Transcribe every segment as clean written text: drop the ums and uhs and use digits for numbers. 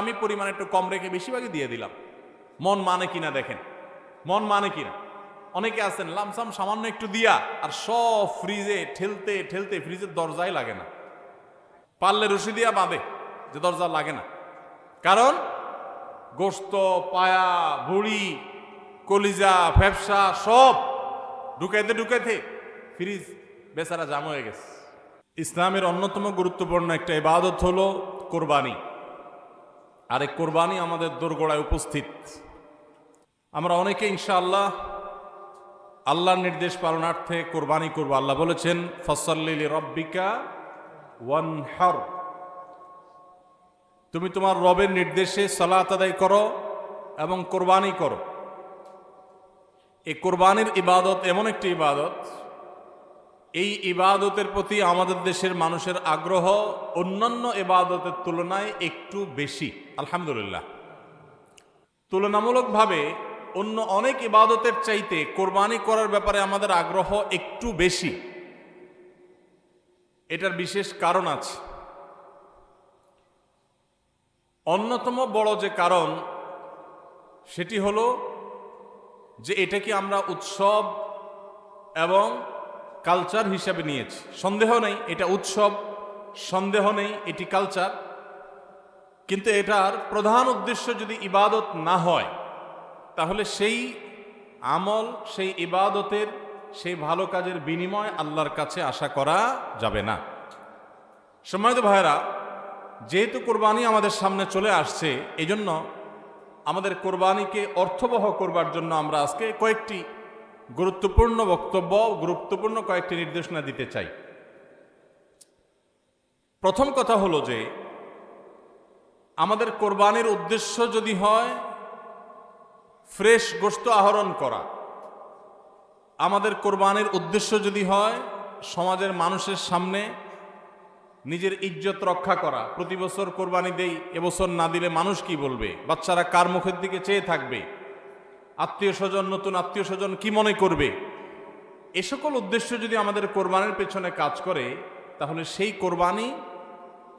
আমি পরিমাণ একটু কম রেখে বেশিরভাগই দিয়ে দিলাম। মন মানে কিনা দেখেন, মন মানে কিনা। অনেকে আছেন লামসাম সামান্য একটু দিয়া আর সব ফ্রিজে ঠেলতে ঠেলতে ফ্রিজের দরজাই লাগে না, পারলে রশি দিয়া বাঁধে যে দরজা লাগে না। কারণ গোস্ত, পায়া, ভুড়ি, কলিজা, ফ্যাপসা সব ঢুকাইতে ঢুকাইতে ফ্রিজ বেচারা জাম হয়ে গেছে। ইসলামের অন্যতম গুরুত্বপূর্ণ একটা ইবাদত হলো কোরবানি। আর এই কোরবানি আমাদের দোরগোড়ায় উপস্থিত। আমরা অনেকে ইনশাআল্লাহ আল্লাহর নির্দেশ পালনার্থে কোরবানি করব। আল্লাহ বলেছেন ফসল্লি লিরাব্বিকা ওয়ানহার, তুমি তোমার রবের নির্দেশে সালাত আদায় করো এবং কোরবানি করো। এই কোরবানির ইবাদত এমন একটি ইবাদত, এই ইবাদতের প্রতি আমাদের দেশের মানুষের আগ্রহ অন্যান্য ইবাদতের তুলনায় একটু বেশি, আলহামদুলিল্লাহ। তুলনামূলকভাবে অন্য অনেক ইবাদতের চাইতে কোরবানি করার ব্যাপারে আমাদের আগ্রহ একটু বেশি। এটার বিশেষ কারণ আছে। অন্যতম বড় যে কারণ সেটি হলো যে এটাকে আমরা উৎসব এবং কালচার হিসাবে নিয়েছি। সন্দেহ নেই এটা উৎসব, সন্দেহ নেই এটি কালচার, কিন্তু এটার প্রধান উদ্দেশ্য যদি ইবাদত না হয় তাহলে সেই আমল, সেই ইবাদতের, সেই ভালো কাজের বিনিময় আল্লাহর কাছে আশা করা যাবে না। সম্মানিত ভাইরা, যেহেতু কোরবানি আমাদের সামনে চলে আসছে, এজন্য আমাদের কোরবানিকে অর্থবহ করবার জন্য আমরা আজকে কয়েকটি গুরুত্বপূর্ণ বক্তব্য, গুরুত্বপূর্ণ কয়েকটি নির্দেশনা দিতে চাই। প্রথম কথা হলো যে আমাদের কোরবানির উদ্দেশ্য যদি হয় ফ্রেশ গোশত আহরণ করা, আমাদের কোরবানির উদ্দেশ্য যদি হয় সমাজের মানুষের সামনে নিজের ইজ্জত রক্ষা করা, প্রতি বছর কোরবানি দেই, এবছর না দিলে মানুষ কি বলবে, বাচ্চারা কার মুখের দিকে চেয়ে থাকবে, আত্মীয় স্বজন, নতুন আত্মীয় স্বজন কি মনে করবে, এ সকল উদ্দেশ্য যদি আমাদের কোরবানির পেছনে কাজ করে তাহলে সেই কোরবানি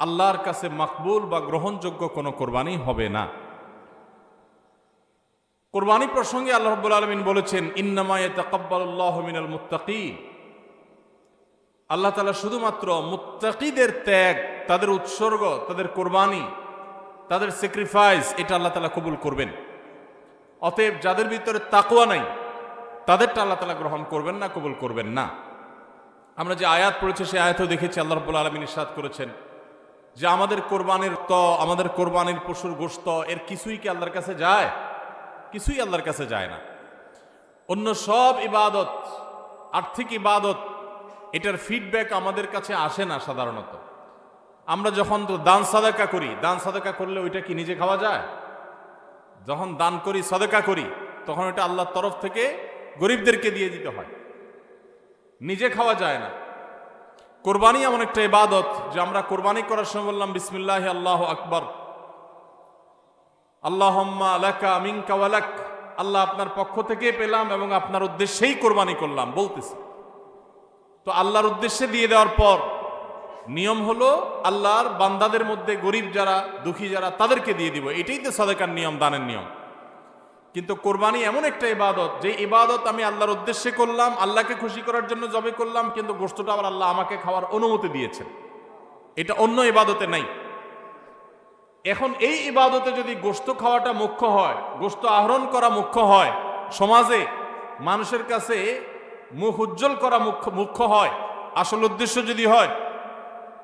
আল্লাহর কাছে মাকবুল বা গ্রহণযোগ্য কোনো কোরবানি হবে না। কোরবানি প্রসঙ্গে আল্লাহ রাব্বুল আলামিন বলেছেন ইন্নামা ইয়াতাকাব্বালুল্লাহু মিনাল মুত্তাকিন, আল্লাহ তাআলা শুধুমাত্র মুত্তাকিদের ত্যাগ, তাদের উৎসর্গ, তাদের কোরবানি, তাদের স্যাক্রিফাইস, এটা আল্লাহ তাআলা কবুল করবেন। অতএব যাদের ভিতরে তাকওয়া নাই তাদেরটা আল্লাহ তাআলা গ্রহণ করবেন না, কবুল করবেন না। আমরা যে আয়াত পড়েছি সেই আয়াতেও দেখেছি আল্লাহ রাব্বুল আলামিন ইরশাদ করেছেন যে আমাদের কোরবানির আমাদের কোরবানির পশুর গোশত এর কিছুই কি আল্লাহর কাছে যায়? কিছুই আল্লাহর কাছে যায় না। অন্য সব ইবাদত, আর্থিক ইবাদত, এটার ফিডব্যাক আমাদের কাছে আসে না সাধারণত। আমরা যখন তো দান সাদাকা করি, দান সাদাকা করলে ওইটা কি নিজে খাওয়া যায়? যখন দান করি, সাদাকা করি, তখন ওইটা আল্লাহর তরফ থেকে গরিবদেরকে দিয়ে দিতে হয়, নিজে খাওয়া যায় না। কোরবানি এমন একটা ইবাদত যে আমরা কোরবানি করার সময় বললাম বিসমিল্লাহি আল্লাহু আকবার, আল্লাহুম্মা লাকা মিনকা ওয়া লাক, আল্লাহ আপনার পক্ষ থেকে পেলাম এবং আপনার উদ্দেশ্যেই কোরবানি করলাম বলতেছি। তো আল্লাহর উদ্দেশ্যে দিয়ে দেওয়ার পর নিয়ম হলো আল্লাহর বান্দাদের মধ্যে গরিব যারা, দুঃখী যারা, তাদেরকে দিয়ে দিব। এটাই তো সাদাকার নিয়ম, দানের নিয়ম। কিন্তু কোরবানি এমন একটা ইবাদত যে ইবাদত আমি আল্লাহর উদ্দেশ্যে করলাম, আল্লাহকে খুশি করার জন্য জবে করলাম, কিন্তু গোশতটা আবার আল্লাহ আমাকে খাওয়ার অনুমতি দিয়েছেন। এটা অন্য ইবাদতে নাই। এখন এই ইবাদতে যদি গোশত খাওয়াটা মুখ্য হয়, গোশত আহরণ করা মুখ্য হয়, সমাজে মানুষের কাছে মুখ উজ্জ্বল করা মুখ্য হয়, আসল উদ্দেশ্য যদি হয়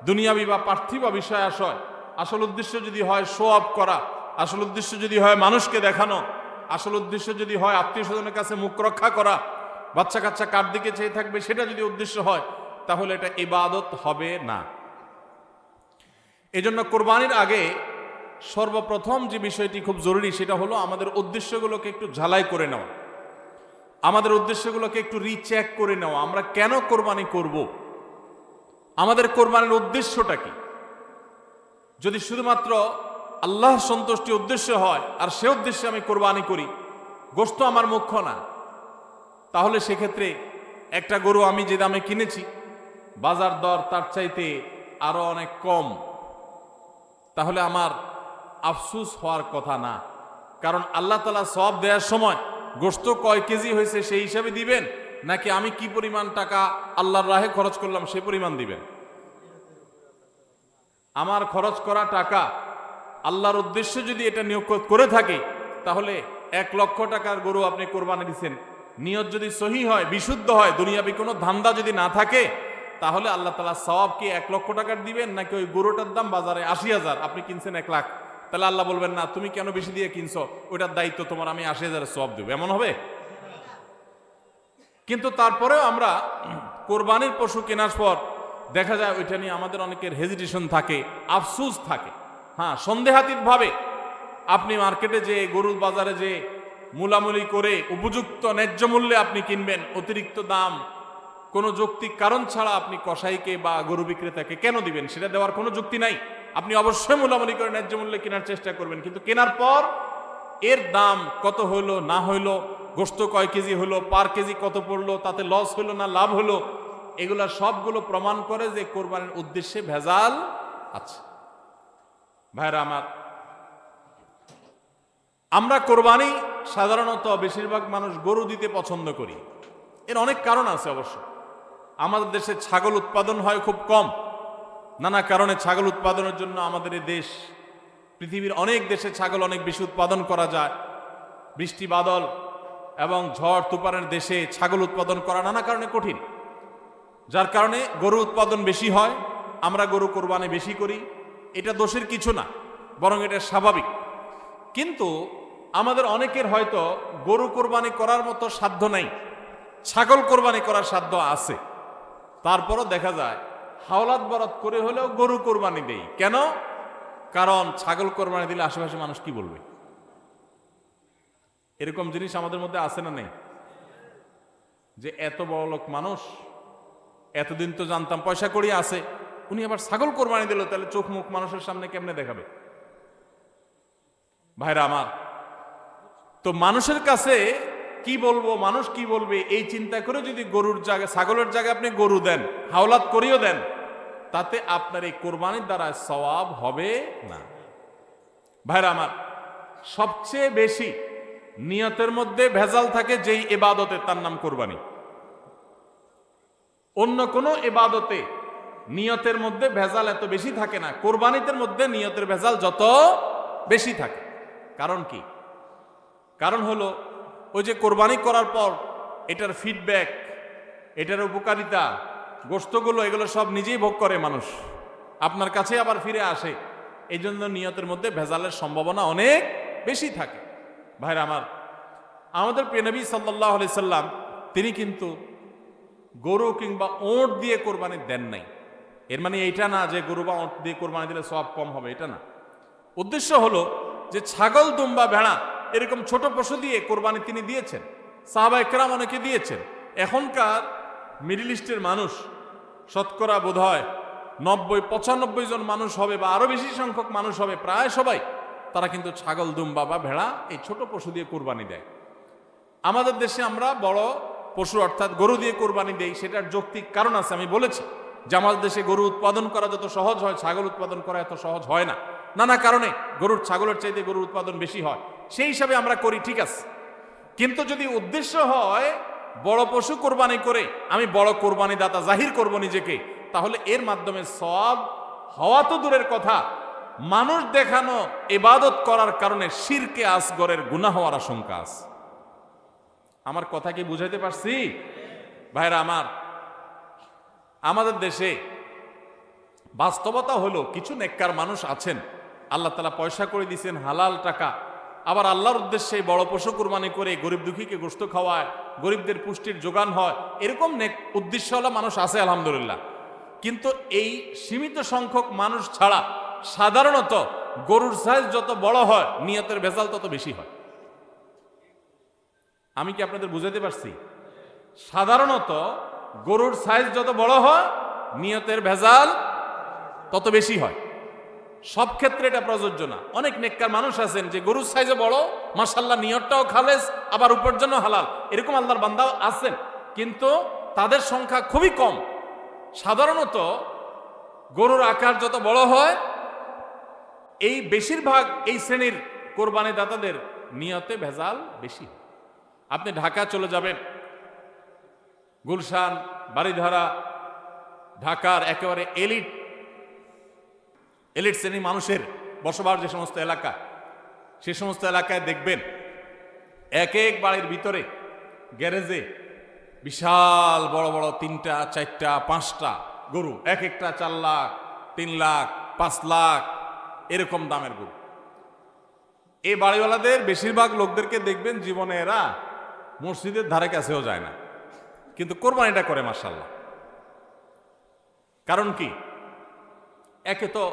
দুনিয়াবি বা পার্থিব বিষয় আশয়, আসল উদ্দেশ্য যদি হয় শো অফ করা, আসল উদ্দেশ্য যদি হয় মানুষকে দেখানো, আসল উদ্দেশ্য যদি হয় আত্মীয় স্বজনের কাছে মুখ রক্ষা করা, বাচ্চা কাচ্চা কার দিকে চেয়ে থাকবে, সেটা যদি উদ্দেশ্য হয় তাহলে এটা ইবাদত হবে না। এজন্য কোরবানির আগে সর্বপ্রথম যে বিষয়টি খুব জরুরি সেটা হলো আমাদের উদ্দেশ্যগুলোকে একটু ঝালাই করে নেওয়া, আমাদের উদ্দেশ্যগুলোকে একটু রিচেক করে নেওয়া। আমরা কেন কোরবানি করব? আমাদের কোরবানির উদ্দেশ্যটা কি? যদি শুধুমাত্র আল্লাহ সন্তুষ্টি উদ্দেশ্য হয় আর সে উদ্দেশ্যে আমি কোরবানি করি, গোশত আমার মুখ্য না, তাহলে সেক্ষেত্রে একটা গরু আমি যে দামে কিনেছি বাজার দর তার চাইতে আরো অনেক কম, তাহলে আমার আফসুস হওয়ার কথা না। কারণ আল্লাহ তাআলা সওয়াব দেওয়ার সময় গোশত কয় কেজি হয়েছে সেই হিসাবে দিবেন, নাকি আমি কি পরিমাণ টাকা আল্লাহর রাহে খরচ করলাম সে পরিমাণ দিবেন? আমার খরচ করা টাকা আল্লাহর উদ্দেশ্যে যদি এটা নিয়োগ করে থাকি, তাহলে 1,00,000 টাকার গরু আপনি কোরবানি দিচ্ছেন, নিয়ত যদি সহি হয়, বিশুদ্ধ হয়, দুনিয়াবি কোনো ধান্দা যদি না থাকে, তাহলে আল্লাহ তাআলা সওয়াব কি 1,00,000 টাকার দিবেন, নাকি ওই গরুটার দাম বাজারে 80,000, আপনি কিনছেন 1,00,000, তাহলে আল্লাহ বলবেন না তুমি কেন বেশি দিয়ে কিনছো, ওইটার দায়িত্ব তোমার, আমি 80,000 সওয়াব দেব? এমন হবে? কিন্তু তারপরেও আমরা কোরবানির পশু কেনার পর দেখা যায় ওইটা নিয়ে আমাদের অনেকের হেজিটেশন থাকে, আফসুস থাকে। হ্যাঁ, সন্দেহাতীত ভাবে আপনি মার্কেটে যে গরুর বাজারে যে মূলামূলি করে উপযুক্ত ন্যায্য মূল্যে আপনি কিনবেন, অতিরিক্ত দাম কোনো যৌক্তিক কারণ ছাড়া আপনি কসাইকে বা গরু বিক্রেতাকে কেন দিবেন? সেটা দেওয়ার কোনো যুক্তি নাই। আপনি অবশ্যই মূলামূলি করে ন্যায্য মূল্যে কেনার চেষ্টা করবেন, কিন্তু কেনার পর এর দাম কত হইলো না হইলো, গোশত কয় কেজি হলো, পার কেজি কত পড়লো, তাতে লস হইলো না লাভ হলো, এগুলা সবগুলো প্রমাণ করে যে কোরবানির উদ্দেশ্যে ভেজাল আছে। ভাইরা আমার, আমরা কোরবানি সাধারণত বেশিরভাগ মানুষ গরু দিতে পছন্দ করি। এর অনেক কারণ আছে অবশ্য। আমাদের দেশে ছাগল উৎপাদন হয় খুব কম, নানা কারণে ছাগল উৎপাদনের জন্য আমাদের এই দেশ, পৃথিবীর অনেক দেশে ছাগল অনেক বেশি উৎপাদন করা যায়। বৃষ্টি বাদল এবং ঝড় তুফানের দেশে ছাগল উৎপাদন করা নানা কারণে কঠিন, যার কারণে গরু উৎপাদন বেশি হয়, আমরা গরু কোরবানি বেশি করি। এটা দোষের কিছু না, বরং এটা স্বাভাবিক। কিন্তু আমাদের অনেকের হয়তো গরু কোরবানি করার মতো সাধ্য নাই, ছাগল কোরবানি করার সাধ্য আছে। তারপরও দেখা যায় হাওলাত বরাত করে হলেও গরু কোরবানি দেই। কেন? কারণ ছাগল কোরবানি দিলে আশেপাশে মানুষ কি বলবে? এরকম জিনিস আমাদের মধ্যে আছে না নেই? যে এত বড় লোক মানুষ, এতদিন তো জানতাম পয়সা কড়ি আছে, উনি আবার ছাগল কোরবানি দিল, তাহলে চোখ মুখ মানুষের সামনে কেমনে দেখাবে? ভাইরা আমার, তো মানুষের কাছে কি বলবো, মানুষ কি বলবে, এই চিন্তা করে যদি গরুর জায়গায় ছাগলের জায়গায় আপনি গরু দেন, হাওলাত করিও দেন, তাতে আপনার এই কোরবানির দ্বারা সওয়াব হবে না। ভাইরা আমার, সবচেয়ে বেশি নিয়তের মধ্যে ভেজাল থাকে যেই ইবাদতে, তার নাম কোরবানি। অন্য কোনো ইবাদতে নিয়তের মধ্যে ভেজাল এত বেশি থাকে না, কোরবানিদের মধ্যে নিয়তের ভেজাল যত বেশি থাকে। কারণ কি? কারণ হলো ওই যে কোরবানি করার পর এটার ফিডব্যাক, এটার উপকারিতা, গোশতগুলো, এগুলো সব নিজেই ভোগ করে মানুষ, আপনার কাছে আবার ফিরে আসে। এই জন্য নিয়তের মধ্যে ভেজালের সম্ভাবনা অনেক বেশি থাকে। ভাইরা আমার, আমাদের প্রিয় নবী সাল্লাল্লাহু আলাইহি সাল্লাম তিনি কিন্তু গরু কিংবা ওঁট দিয়ে কোরবানি দেন নাই। এর মানে এইটা না যে গরু বা ওঁট দিয়ে কোরবানি দিলে সওয়াব কম হবে, এটা না। উদ্দেশ্য হলো যে ছাগল, দুম্বা, ভেড়া এরকম ছোট পশু দিয়ে কোরবানি তিনি দিয়েছেন, সাহাবা একরাম অনেকে দিয়েছেন। এখনকার মিডল ইস্টের মানুষ শতকরা বোধ হয় 90-95 জন মানুষ হবে, বা আরো বেশি সংখ্যক মানুষ হবে, প্রায় সবাই, তারা কিন্তু ছাগল, দুম্বা বা ভেড়া এই ছোট পশু দিয়ে কোরবানি দেয়। আমাদের দেশে আমরা বড় পশু অর্থাৎ গরু দিয়ে কোরবানি দেই, সেটার যৌক্তিক কারণ আছে। আমি বলেছি যে আমাদের দেশে গরু উৎপাদন করা যত সহজ হয়, ছাগল উৎপাদন করা এত সহজ হয় না, নানা কারণে গরুর, ছাগলের চাইতে গরুর উৎপাদন বেশি হয়, সেই হিসাবে আমরা করি, ঠিক আছে। কিন্তু যদি উদ্দেশ্য হয় বড় পশু কোরবানি করে আমি বড় কোরবানি দাতা জাহির করব নিজেকে, তাহলে এর মাধ্যমে সওয়াব হওয়া তো দূরের কথা, মানুষ দেখানো ইবাদত করার কারণে শিরকে আসগরের গুনাহ হওয়ার আশঙ্কা আছে। আমার কথা কি বুঝাইতে পারছি? ভাইরা আমার, আমাদের দেশে বাস্তবতা হলো কিছু নেককার মানুষ আছেন, আল্লাহ তাআলা পয়সা করে দিয়েছেন, হালাল টাকা, আবার আল্লাহর উদ্দেশ্যে বড় পশু কুরবানি করে গরিব দুঃখীকে গোশত খাওয়ায়, গরিবদের পুষ্টির যোগান হয়, এরকম নেক উদ্দেশ্যওয়ালা মানুষ আছে আলহামদুলিল্লাহ। কিন্তু এই সীমিত সংখ্যক মানুষ ছাড়া সাধারণত গরুর সাইজ যত বড় হয় নিয়তের ভেজাল তত বেশি হয়। আমি কি আপনাদের বুঝাতে পারছি? সাধারণত গরুর সাইজ যত বড় হয় নিয়তের ভেজাল তত বেশি হয়। সব ক্ষেত্রে এটা প্রযোজ্য না। অনেক নেককার মানুষ আছেন যে গরুর সাইজে বড়, মাশাআল্লাহ নিয়তটাও খালেস, আবার উপার্জন হালাল, এরকম আল্লাহর বান্দাও আছেন, কিন্তু তাদের সংখ্যা খুবই কম। সাধারণত গরুর আকার যত বড় হয় এই বেশিরভাগ এই শ্রেণীর কোরবানি দাতাদের নিয়তে ভেজাল বেশি। আপনি ঢাকা চলে যাবেন, গুলশান, বাড়িধারা, ঢাকার একেবারে এলিট শ্রেণীর মানুষের বসবাস যে সমস্ত এলাকা, সে সমস্ত এলাকায় দেখবেন এক এক বাড়ির ভিতরে গ্যারেজে বিশাল বড় বড় 3টা 4টা 5টা গরু, এক একটা 4 লাখ 3 লাখ 5 লাখ এরকম দামের গরু। এই বাড়িওয়ালাদের বেশিরভাগ লোকদেরকে দেখবেন জীবনে এরা মসজিদের ধারে কাছেও যায় না, কিন্তু কোরবানিটা করে মাশাআল্লাহ। কারণ কি? একে তো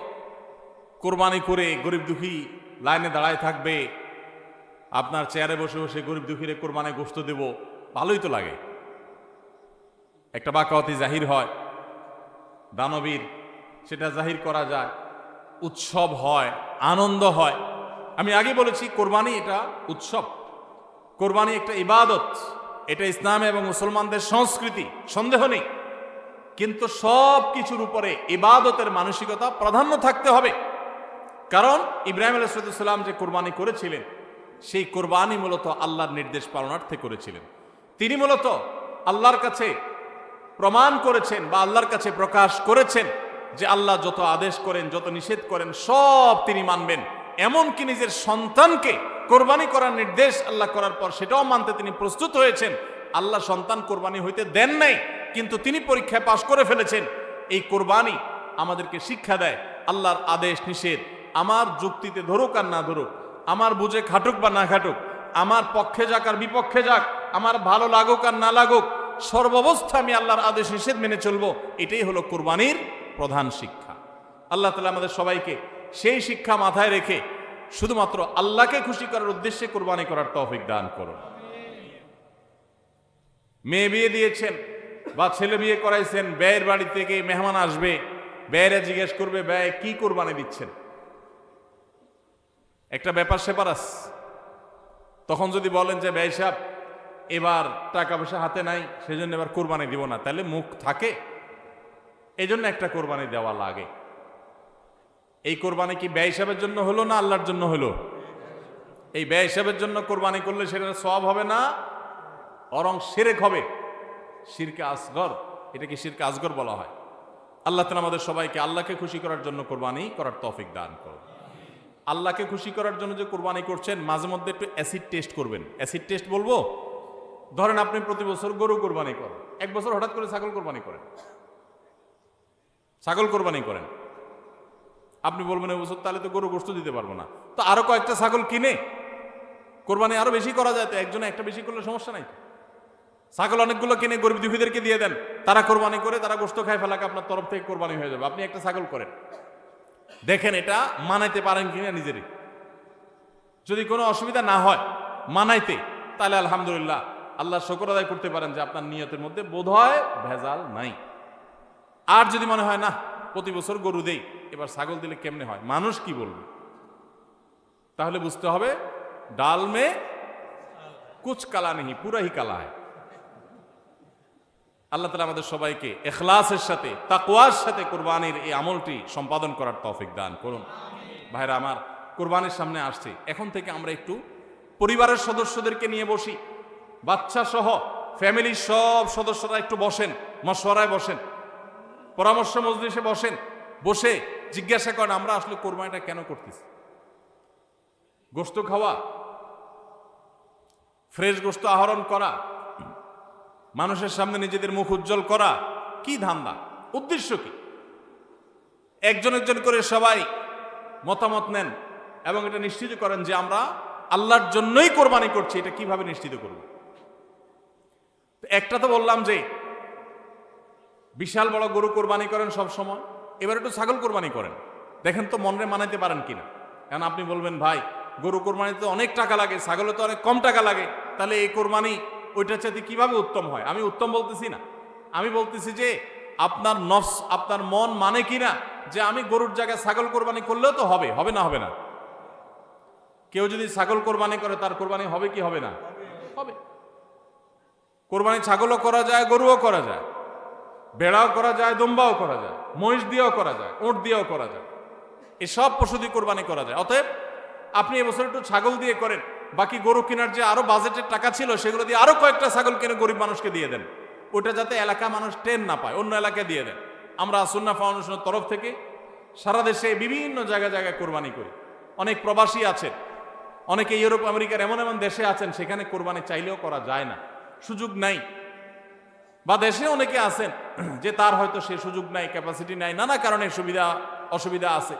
কোরবানি করে গরিব দুঃখী লাইনে দাঁড়ায় থাকবে, আপনার চেয়ারে বসে বসে গরিব দুঃখীরে কোরবানি গোশত দেব, ভালোই তো লাগে। একটা বাকাওয়াতি জাহির হয়, দানবীর সেটা জাহির করা যায়, উৎসব হয়, আনন্দ হয়। আমি আগে বলেছি কোরবানি এটা উৎসব, কোরবানি একটা ইবাদত, এটা ইসলাম এবং মুসলমানদের সংস্কৃতি, সন্দেহ নেই। কিন্তু সব কিছুর উপরে ইবাদতের মানসিকতা প্রাধান্য থাকতে হবে। কারণ ইব্রাহিম আলাইহিস সালাম যে কোরবানি করেছিলেন, সেই কোরবানি মূলত আল্লাহর নির্দেশ পালনার্থে করেছিলেন। তিনি মূলত আল্লাহর কাছে প্রমাণ করেছেন বা আল্লাহর কাছে প্রকাশ করেছেন যে আল্লাহ যত আদেশ করেন, যত নিষেধ করেন সব তিনি মানবেন। এমনকি নিজের সন্তানকে কোরবানি করার নির্দেশ আল্লাহ করার পর সেটাও মানতে তিনি প্রস্তুত হয়েছেন। আল্লাহ সন্তান কোরবানি হইতে দেন নাই, কিন্তু তিনি পরীক্ষায় পাশ করে ফেলেছেন। এই কোরবানি আমাদেরকে শিক্ষা দেয় আল্লাহর আদেশ নিষেধ আমার যুক্তিতে ধরুক আর না ধরুক, আমার বুঝে খাটুক বা না খাটুক, আমার পক্ষে যাক আর বিপক্ষে যাক, আমার ভালো লাগুক আর না লাগুক, সর্বাবস্থা আমি আল্লাহর আদেশ নিষেধ মেনে চলবো। এটাই হলো কোরবানির প্রধান শিক্ষা। আল্লাহ তাআলা আমাদের সবাইকে সেই শিক্ষা মাথায় রেখে শুধুমাত্র আল্লাহকে খুশি করার উদ্দেশ্যে কোরবানি করার তৌফিক দান করুন। মেয়ে বিয়ে দিয়েছেন বা ছেলে বিয়ে করাইছেন, ব্যয়ের বাড়ি থেকে মেহমান আসবে, ব্যয়েরা জিজ্ঞেস করবে ব্যয় কি কোরবানি দিচ্ছেন, একটা ব্যাপার সেপার আছে। তখন যদি বলেন যে ব্যয় সাহেব এবার টাকা পয়সা হাতে নাই, সেজন্য এবার কোরবানি দিব না, তাহলে মুখ থাকে। এই জন্য একটা কোরবানি দেওয়া লাগে। এই কোরবানি কি ব্যয় হিসাবের জন্য হলো না আল্লাহর জন্য হলো? এই ব্যয় হিসাবের জন্য কোরবানি করলে সেটা সওয়াব হবে না, বরং শিরক হবে, শিরকে আসগর। এটাকে শিরকে আসগর বলা হয়। আল্লাহ তাআলা আমাদের সবাইকে আল্লাহকে খুশি করার জন্য কোরবানি করার তৌফিক দান করুন। আল্লাহকে খুশি করার জন্য যে কোরবানি করছেন, মাঝে মধ্যে একটু অ্যাসিড টেস্ট করবেন। অ্যাসিড টেস্ট বলবো, ধরেন আপনি প্রতি বছর গরু কোরবানি করেন, এক বছর হঠাৎ করে ছাগল কোরবানি করেন, ছাগল কোরবানি করেন। আপনি বলবেন এবছর তাহলে তো গরু গোশত দিতে পারবো না, তো আরো কয়েকটা ছাগল কিনে কোরবানি আরো বেশি করা যায়। তো একজনে একটা বেশি করলে সমস্যা নাই। ছাগল অনেকগুলো কিনে গরিব দুঃখীদেরকে দিয়ে দেন, তারা কোরবানি করে, তারা গোশত খায় ফেলাকে আপনার তরফ থেকে কোরবানি হয়ে যাবে। আপনি একটা ছাগল করেন, দেখেন এটা মানাইতে পারেন কিনা নিজেরই। যদি কোনো অসুবিধা না হয় মানাইতে, তাহলে আলহামদুলিল্লাহ আল্লাহ শুকর আদায় করতে পারেন যে আপনার নিয়তের মধ্যে বোধহয় ভেজাল নাই। আর যদি মনে হয় না প্রতি বছর গরু দেই, এবার ছাগল দিলে কেমনে হয়, মানুষ কি বলবে, তাহলে বুঝতে হবে ডাল মে কুচ কালা নেই, পুরা হি কালা হয়। আল্লাহ তাআলা আমাদের সবাইকে ইখলাসের সাথে, তাকওয়ার সাথে কোরবানির এই আমলটি সম্পাদন করার তৌফিক দান করুন। ভাইরা আমার, কোরবানির সামনে আসছে, এখন থেকে আমরা একটু পরিবারের সদস্যদেরকে নিয়ে বসি, বাচ্চা সহ ফ্যামিলির সব সদস্যরা একটু বসেন, মশওয়ারায় বসেন, পরামর্শ মজলিসে বসেন, বসে জিজ্ঞাসা করেন আমরা আসলে কোরবানিটা কেন করতেছি। গোশত খাওয়া, ফ্রেশ গোশত আহরণ করা, মানুষের সামনে নিজেদের মুখ উজ্জ্বল করা, কি ধান্দা, উদ্দেশ্য কি? একজন একজন করে সবাই মতামত নেন এবং এটা নিশ্চিত করেন যে আমরা আল্লাহর জন্যই কোরবানি করছি। এটা কিভাবে নিশ্চিত করব? একটা তো বললাম যে বিশাল বড় গরু কোরবানি করেন সব সময়, এবার একটু ছাগল কোরবানি করেন, দেখেন তো মনে মানাইতে পারেন কিনা। কারণ আপনি বলবেন ভাই গরু কোরবানিতে অনেক টাকা লাগে, ছাগলে তো অনেক কম টাকা লাগে, তাহলে এই কোরবানি ওইটার চাইতে কিভাবে উত্তম হয়? আমি উত্তম বলতেছি না, আমি বলতেছি যে আপনার নফস, আপনার মন মানে কিনা যে আমি গরুর জায়গায় ছাগল কোরবানি করলেও তো হবে, হবে না হবে না? কেউ যদি ছাগল কোরবানি করে তার কোরবানি হবে কি হবে না? হবে। কোরবানি ছাগলও করা যায়, গরুও করা যায়, বেড়াও করা যায়, দুম্বাও করা যায়, মহিষ দিয়েও করা যায়, উট দিয়েও করা যায়। এসব পশু দিয়ে কোরবানি করা যায়। অতএব আপনি এবছর একটু ছাগল দিয়ে করেন, বাকি গরু কেনার যে আরো বাজেটের টাকা ছিল সেগুলো দিয়ে আরো কয়েকটা ছাগল কিনে গরিব মানুষকে দিয়ে দেন। ওটা যাতে এলাকা মানুষ টেন না পায়, অন্য এলাকায় দিয়ে দেন। আমরা সুন্নাহ ফাউন্ডেশনের তরফ থেকে সারা দেশে বিভিন্ন জায়গায় জায়গায় কোরবানি করি। অনেক প্রবাসী আছেন, অনেকে ইউরোপ আমেরিকার এমন এমন দেশে আছেন সেখানে কোরবানি চাইলেও করা যায় না, সুযোগ নাই। বা দেশে অনেকে আছেন যে তার হয়তো সে সুযোগ নাই, ক্যাপাসিটি নাই, নানা কারণে সুবিধা অসুবিধা আছে।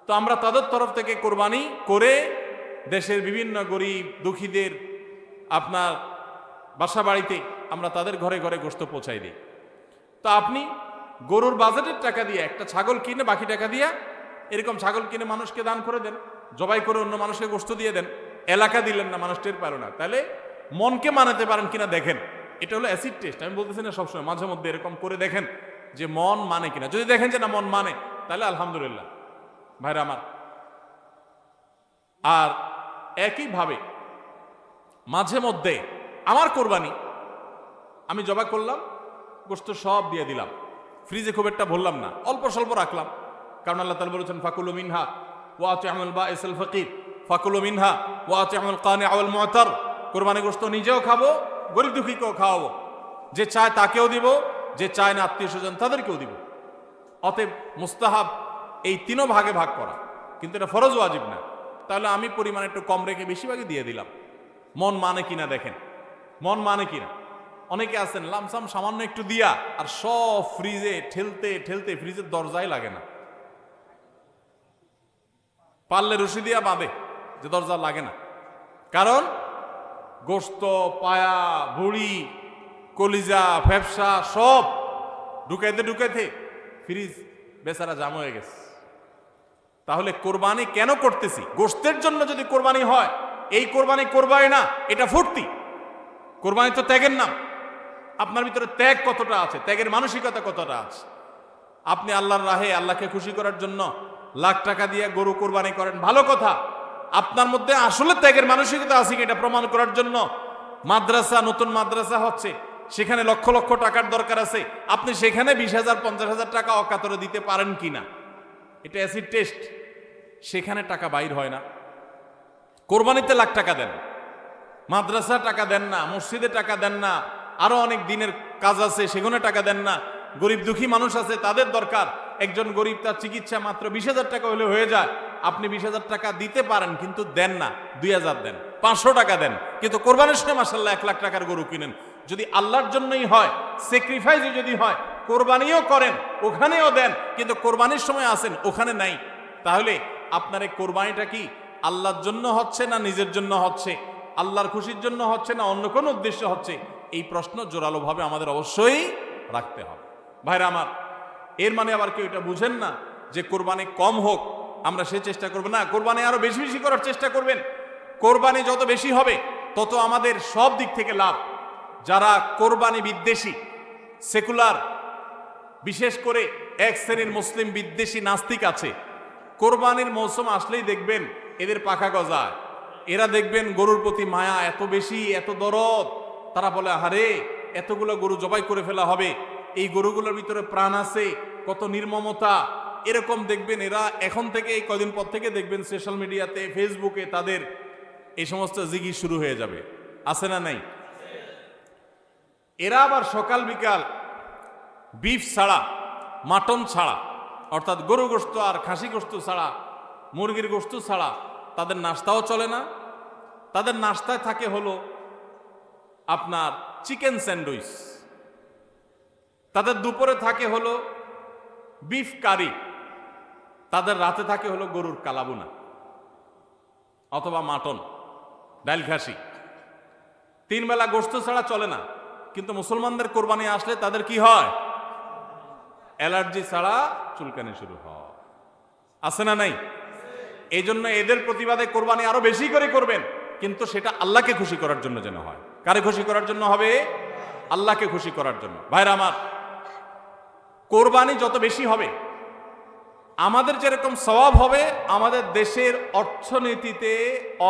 তো আমরা তাদের তরফ থেকে কোরবানি করে দেশের বিভিন্ন গরিব দুঃখীদের আপনার বাসা বাড়িতে আমরা তাদের ঘরে ঘরে গোশত পৌঁছাই দিই। তো আপনি গরুর বাজেটের টাকা দিয়ে একটা ছাগল কিনে বাকি টাকা দিয়ে এরকম ছাগল কিনে মানুষকে দান করে দেন, জবাই করে অন্য মানুষকে গোশত দিয়ে দেন। এলাকা দিলেন না, মানুষ টের পারো না, তাহলে মনকে মানাতে পারেন কিনা দেখেন। এটা হলো অ্যাসিড টেস্ট। আমি বলতেছি না সবসময়, মাঝে মধ্যে এরকম করে দেখেন যে মন মানে কিনা। যদি দেখেন যে না মন মানে, তাহলে আলহামদুলিল্লাহ ভাইরা আমার। আর একইভাবে মাঝে মধ্যে আমার কোরবানি আমি জবাই করলাম, গোশত সব দিয়ে দিলাম, ফ্রিজে খুব একটা ভরলাম না, অল্প স্বল্প রাখলাম। কারণ আল্লাহ তাআলা বলেছেন ফাকুলু মিনহা ওয়া আতি'মুল বাঈসাল ফাকির ফাকুলু মিনহা ওয়া আতি'মুল কানি'a ওয়াল মু'তার। কোরবানি গোশত নিজেও খাবো, গরিব দুঃখীকেও খাওয়াবো, যে চায় তাকেও দিব, যে চায় না আত্মীয় স্বজন তাদেরকেও দিব। অতএব মুস্তাহাব এই তিনও ভাগে ভাগ করা, কিন্তু এটা ফরজ ওয়াজিব না। তাহলে আমি পরিমাণ একটু কম রেখে বেশিরভাগই দিয়ে দিলাম। মন মানে কিনা দেখেন, মন মানে কিনা। অনেকে আছেন লামসাম সামান্য একটু দিয়া আর সব ফ্রিজে ঠেলতে ঠেলতে ফ্রিজের দরজাই লাগে না, পারলে রশি দিয়া বাঁধে যে দরজা লাগে না। কারণ গোশত, পায়া, ভুড়ি, কলিজা, ফ্যাপসা সব ঢুকাইতে ঢুকাইতে ফ্রিজ বেচারা জাম হয়ে গেছে। তাহলে কোরবানি কেন করতেছি? গোশতের জন্য যদি কোরবানি হয়, এই কোরবানি করবাই না, এটা ফুর্তি। কোরবানি তো ত্যাগের নাম। আপনার ভিতরে ত্যাগ কতটা আছে, ত্যাগের মানসিকতা কতটা আছে। আপনি আল্লাহর রাহে আল্লাহকে খুশি করার জন্য লাখ টাকা দিয়ে গরু কোরবানি করেন, ভালো কথা। আপনার মধ্যে আসলে ত্যাগের মানসিকতা আছে কি এটা প্রমাণ করার জন্য মাদ্রাসা, নতুন মাদ্রাসা হচ্ছে, সেখানে লক্ষ লক্ষ টাকার দরকার আছে, আপনি সেখানে 20,000 50,000 টাকা অকাতরে দিতে পারেন কিনা, এটা অ্যাসিড টেস্ট। সেখানে টাকা বাইর হয় না। কোরবানিতে লাখ টাকা দেন, মাদ্রাসা টাকা দেন না, মসজিদে টাকা দেন না, আরো অনেক দিনের কাজ আছে সেখানে টাকা দেন না। গরিব দুঃখী মানুষ আছে, তাদের দরকার। একজন গরিব তার চিকিৎসা মাত্র 20,000 টাকা হলে হয়ে যায়, আপনি 20,000 টাকা দিতে পারেন কিন্তু দেন না, 2,000 দেন, 500 টাকা দেন, কিন্তু কোরবানির সময় মাশাআল্লাহ 1 লাখ টাকার গরু কিনেন। যদি আল্লাহর জন্যই হয়, স্যাক্রিফাইসও যদি হয়, কোরবানিও করেন, ওখানেও দেন, কিন্তু কোরবানির সময় আসেন ওখানে নাই, তাহলে আপনার এই কোরবানিটা কি আল্লাহর জন্য হচ্ছে না নিজের জন্য হচ্ছে, আল্লাহর খুশির জন্য হচ্ছে না অন্য কোনো উদ্দেশ্য হচ্ছে? এই প্রশ্ন জোরালোভাবে আমাদের অবশ্যই রাখতে হবে। ভাইরা আমার, এর মানে আবার কেউ এটা বুঝেন না যে কোরবানি কম হোক আমরা সে চেষ্টা করব না, কোরবানি আরো বেশি বেশি করার চেষ্টা করবেন। কোরবানি যত বেশি হবে তত আমাদের সব দিক থেকে লাভ। যারা কোরবানি বিদ্বেষী, সেকুলার, বিশেষ করে এক শ্রেণীর মুসলিম বিদ্বেষী নাস্তিক আছে, কোরবানির মৌসুম আসলেই দেখবেন এদের পাখা গজায়। এরা দেখবেন গরুর প্রতি মায়া এত বেশি, এত দরদ, তারা বলে আরে এতগুলো গরু জবাই করে ফেলা হবে, এই গরুগুলোর ভিতরে প্রাণ আছে, কত নির্মমতা। এরকম দেখবেন এরা এখন থেকে, এই কদিন পর থেকে দেখবেন সোশ্যাল মিডিয়াতে, ফেসবুকে তাদের এই সমস্ত জিগি শুরু হয়ে যাবে, আছে না নাই? এরা আবার সকাল বিকাল বিফ ছাড়া, মাটন ছাড়া, অর্থাৎ গরু গোশত আর খাসি গোশত ছাড়া, মুরগির গোশত ছাড়া তাদের নাস্তাও চলে না। তাদের নাস্তায় থাকে হলো আপনার চিকেন স্যান্ডউইচ, তাদের দুপুরে থাকে হলো বিফ কারি, তাদের রাতে থাকে হলো গরুর কালাবুনা অথবা মাটন, ডাল খাসি। 3 বেলা গোশত ছাড়া চলে না। কিন্তু মুসলমানদের কোরবানি আসলে তাদের কি হয়? অ্যালার্জি ছাড়া চুলকানি শুরু হয়, আছে না নাই? এই জন্য এদের প্রতিবাদে কোরবানি আরো বেশি করে করবেন, কিন্তু সেটা আল্লাহকে খুশি করার জন্য যেন হয়। কারে খুশি করার জন্য হবে? আল্লাহকে খুশি করার জন্য। ভাইরা আমার, কোরবানি যত বেশি হবে আমাদের যেরকম সওয়াব হবে, আমাদের দেশের অর্থনীতিতে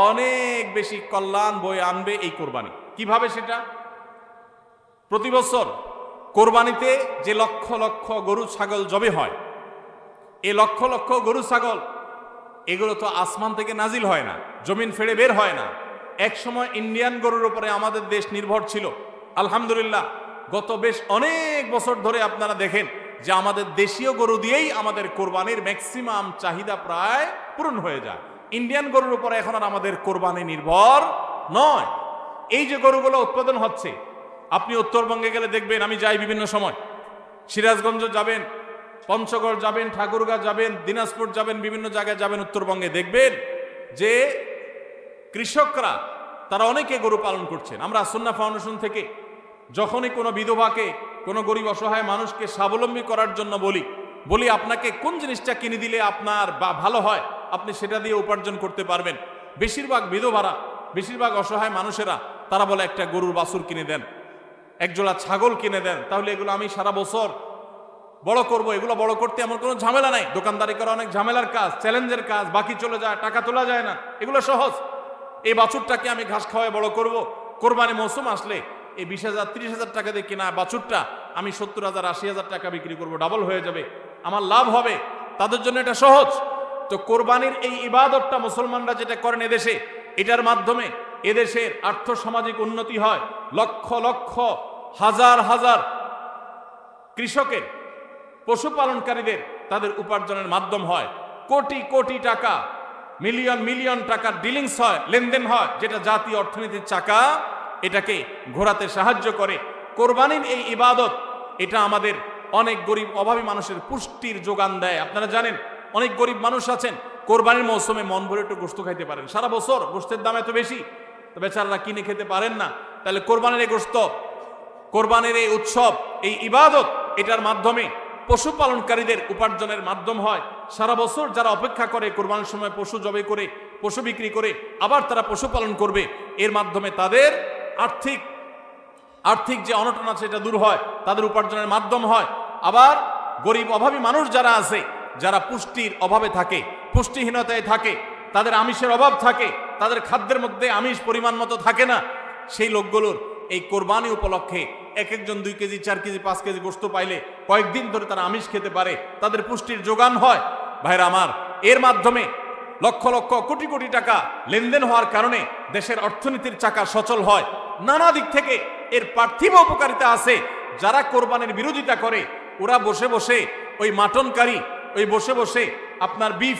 অনেক বেশি কল্যাণ বয়ে আনবে এই কোরবানি। কিভাবে সেটা? প্রতি বছর কোরবানিতে যে লক্ষ লক্ষ গরু ছাগল জবে হয়, এই লক্ষ লক্ষ গরু ছাগল এগুলো তো আসমান থেকে নাজিল হয় না, জমিন ফেড়ে বের হয় না। এক সময় ইন্ডিয়ান গরুর উপরে আমাদের দেশ নির্ভর ছিল। আলহামদুলিল্লাহ গত বেশ অনেক বছর ধরে আপনারা দেখেন যে আমাদের দেশীয় গরু দিয়েই আমাদের কোরবানির ম্যাক্সিমাম চাহিদা প্রায় পূরণ হয়ে যায়। ইন্ডিয়ান গরুর উপরে এখন আর আমাদের কোরবানি নির্ভর নয়। এই যে গরুগুলো উৎপাদন হচ্ছে, আপনি উত্তরবঙ্গে গেলে দেখবেন, আমি যাই বিভিন্ন সময়, সিরাজগঞ্জ যাবেন, পঞ্চগড় যাবেন, ঠাকুরগাঁ যাবেন, দিনাজপুর যাবেন, বিভিন্ন জায়গায় যাবেন উত্তরবঙ্গে, দেখবেন যে কৃষকরা তারা অনেকে গরু পালন করছেন। আমরা সুন্নাহ ফাউন্ডেশন থেকে যখনই কোনো বিধবাকে, কোনো গরিব অসহায় মানুষকে স্বাবলম্বী করার জন্য বলি আপনাকে কোন জিনিসটা কিনে দিলে আপনার বা ভালো হয়, আপনি সেটা দিয়ে উপার্জন করতে পারবেন। বেশিরভাগ বিধবারা, বেশিরভাগ অসহায় মানুষেরা তারা বলে একটা গরুর বাছুর কিনে দেন, একজোড়া ছাগল কিনে দেন, তাহলে এগুলো আমি সারা বছর বড় করব। এগুলো বড় করতে আমার কোনো ঝামেলা নাই। দোকানদারি করা অনেক ঝামেলার কাজ, চ্যালেঞ্জের কাজ, বাকি চলে যায়, টাকা তোলা যায় না, এগুলো সহজ। এই বাছুরটাকে আমি ঘাস খাওয়ায় বড় করব। কোরবানি মৌসুম আসলে এই 20,000 30,000 টাকা দিয়ে কেনা বাছুরটা আমি 70,000 80,000 টাকা বিক্রি করব, ডাবল হয়ে যাবে, আমার লাভ হবে। তাদের জন্য এটা সহজ। তো কোরবানির এই ইবাদতটা মুসলমানরা যেটা করেন এদেশে, এটার মাধ্যমে এদেশের আর্থ সামাজিক উন্নতি হয়। লক্ষ লক্ষ হাজার হাজার কৃষকের, পশুপালনকারীদের তাদের উপার্জনের মাধ্যম হয়। কোটি কোটি টাকা, মিলিয়ন মিলিয়ন টাকার ডিলিংস হয়, লেনদেন হয়, যেটা জাতীয় অর্থনীতির চাকা এটাকে ঘোরাতে সাহায্য করে। কোরবানির এই ইবাদত এটা আমাদের অনেক গরিব অভাবী মানুষের পুষ্টির যোগান দেয়। আপনারা জানেন অনেক গরিব মানুষ আছেন কোরবানির মৌসুমে মন ভরে একটু গোশত খাইতে পারেন, সারা বছর গোশতের দাম এত বেশি, তো বেচারারা কিনে খেতে পারেন না। তাহলে কোরবানির এই গোশত, কোরবানির এই উৎসব, এই ইবাদত, এটার মাধ্যমে পশুপালনকারীদের উপার্জনের মাধ্যম হয়। সারা বছর যারা অপেক্ষা করে কোরবানির সময় পশু জবাই করে, পশু বিক্রি করে আবার তারা পশুপালন করবে, এর মাধ্যমে তাদের আর্থিক যে অনটন আছে এটা দূর হয়, তাদের উপার্জনের মাধ্যম হয়। আবার গরিব অভাবী মানুষ যারা আছে, যারা পুষ্টির অভাবে থাকে, পুষ্টিহীনতায় থাকে, তাদের আমিষের অভাব থাকে, তাদের খাদ্যের মধ্যে আমিষ পরিমাণ মতো থাকে না, সেই লোকগুলোর এই কোরবানি উপলক্ষে এক একজন 2 কেজি 4 কেজি 5 কেজি গোশত পাইলে কয়েকদিন ধরে তারা আমিষ খেতে পারে, তাদের পুষ্টির যোগান হয়। ভাইরা আমার, এর মাধ্যমে লক্ষ লক্ষ কোটি কোটি টাকা লেনদেন হওয়ার কারণে দেশের অর্থনীতির চাকা সচল হয়। নানা দিক থেকে এর পার্থিব উপকারিতা আছে। যারা কোরবানির বিরোধিতা করে ওরা বসে বসে ওই মাটন কারি, ওই বসে বসে আপনার বিফ,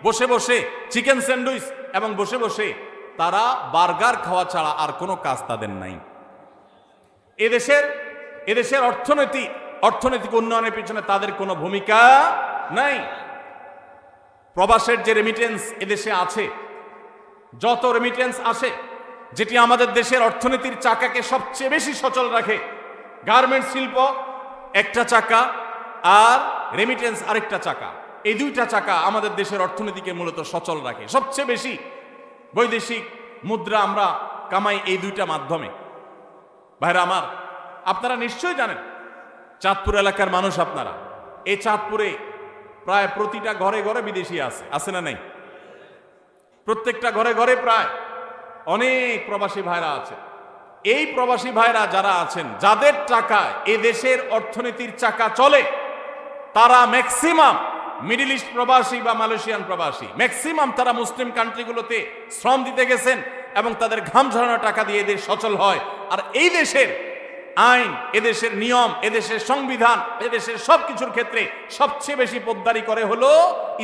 বসে বসে চিকেন স্যান্ডউইচ এবং বসে বসে তারা বার্গার খাওয়া ছাড়া আর কোনো কাজ তাদের নাই। এদেশের অর্থনৈতিক উন্নয়নের পিছনে তাদের কোনো ভূমিকা নাই। প্রবাসের যে রেমিটেন্স এদেশে আছে, যত রেমিটেন্স আসে, যেটি আমাদের দেশের অর্থনীতির চাকাকে সবচেয়ে বেশি সচল রাখে, গার্মেন্টস শিল্প একটা চাকা আর রেমিটেন্স আরেকটা চাকা, এই দুইটা চাকা আমাদের দেশের অর্থনীতিকে মূলত সচল রাখে। সবচেয়ে বেশি বৈদেশিক মুদ্রা আমরা কামাই এই দুইটা মাধ্যমে। ভাইরা আমার, আপনারা নিশ্চয়ই জানেন, চাঁদপুর এলাকার মানুষ আপনারা, এই চাঁদপুরে প্রায় প্রতিটা ঘরে ঘরে বিদেশি আছে না নেই? প্রত্যেকটা ঘরে ঘরে প্রায় অনেক প্রবাসী ভাইরা আছে। এই প্রবাসী ভাইরা যারা আছেন, যাদের টাকায় এ দেশের অর্থনীতির চাকা চলে, তারা ম্যাক্সিমাম মিডল ইস্ট প্রবাসী বা মালয়েশিয়ান প্রবাসী, ম্যাক্সিমাম তারা মুসলিম কান্ট্রিগুলোতে শ্রম দিতে গেছেন এবং তাদের ঘাম ঝরানো টাকা দিয়ে এদের সচল হয়। আর এই দেশের আইন, এদেশের নিয়ম, এদেশের সংবিধান, এদেশের সবকিছুর ক্ষেত্রে সবচেয়ে বেশি পোদ্দারি করে হলো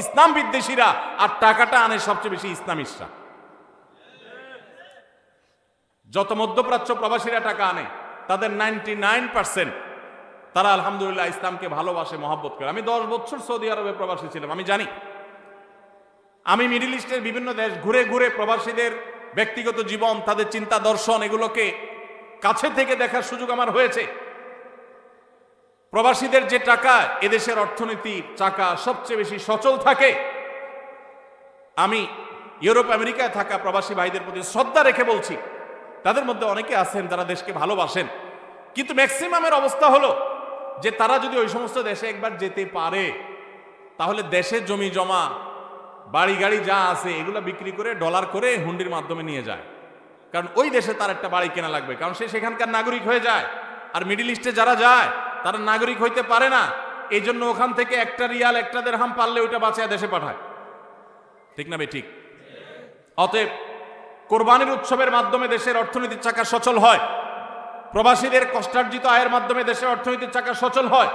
ইসলাম বিদ্বেষীরা, আর টাকাটা আনে সবচেয়ে বেশি ইসলামিস্টরা। যত মধ্যপ্রাচ্য প্রবাসীরা টাকা আনে, তাদের 99% তারা আলহামদুলিল্লাহ ইসলামকে ভালোবাসে, মহব্বত করে। আমি 10 বছর সৌদি আরবে প্রবাসী ছিলাম, আমি জানি। আমি মিডল ইস্টের বিভিন্ন দেশ ঘুরে ঘুরে প্রবাসীদের ব্যক্তিগত জীবন, তাদের চিন্তা দর্শন, এগুলোকে কাছে থেকে দেখার সুযোগ আমার হয়েছে। প্রবাসীদের যে টাকা এদেশের অর্থনীতির চাকা সবচেয়ে বেশি সচল থাকে। আমি ইউরোপ আমেরিকায় থাকা প্রবাসী ভাইদের প্রতি শ্রদ্ধা রেখে বলছি, তাদের মধ্যে অনেকে আছেন যারা দেশকে ভালোবাসেন, কিন্তু ম্যাক্সিমামের অবস্থা হলো যে তারা যদি ওই সমস্ত দেশে একবার যেতে পারে, তাহলে দেশের জমি জমা, বাড়ি গাড়ি যা আছে এগুলো বিক্রি করে ডলার করে হুন্ডির মাধ্যমে নিয়ে যায়। কারণ ওই দেশে তার একটা বাড়ি কেনা লাগবে, কারণ সে সেখানকার নাগরিক হয়ে যায়। আর মিডল ইস্টে যারা যায় তারা নাগরিক হইতে পারে না, এই জন্য ওখান থেকে একটা রিয়াল একটা দিরহাম পারলে ওইটা বাঁচিয়ে দেশে পাঠায়, ঠিক না বে ঠিক? অতএব কোরবানির উৎসবের মাধ্যমে দেশের অর্থনীতির চাকা সচল হয়, প্রবাসীদের কষ্টার্জিত আয়ের মাধ্যমে দেশের অর্থনীতির চাকা সচল হয়।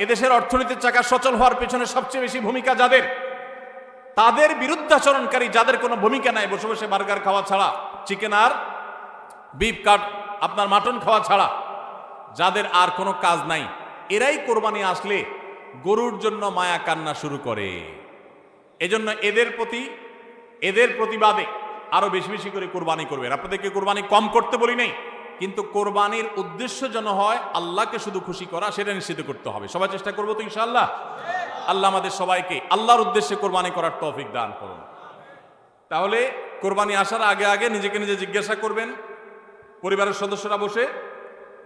এদেশের অর্থনীতির চাকা সচল হওয়ার পেছনে সবচেয়ে বেশি ভূমিকা যাদের, তাদের বিরুদ্ধাচরণকারী যাদের কোনো ভূমিকা নাই, বসে বসে বার্গার খাওয়া ছাড়া, চিকেন আর বিফ কাট আপনার মাটন খাওয়া ছাড়া যাদের আর কোনো কাজ নাই, এরাই কোরবানি আসলে গরুর জন্য মায়া কান্না শুরু করে। এজন্য এদের প্রতিবাদে আরো বেশি বেশি করে কোরবানি করবেন। আপনাদেরকে কোরবানি কম করতে বলি নাই, কিন্তু কোরবানির উদ্দেশ্য যেন হয় আল্লাহকে শুধু খুশি করা, সেটা নিশ্চিত করতে হবে। সবাই চেষ্টা করবো তো ইনশাআল্লাহ? আল্লাহ আমাদের সবাইকে আল্লাহর উদ্দেশ্যে কোরবানি করার তৌফিক দান করুন। তাহলে কোরবানি আসার আগে আগে নিজেকে নিজে জিজ্ঞাসা করবেন, পরিবারের সদস্যরা বসে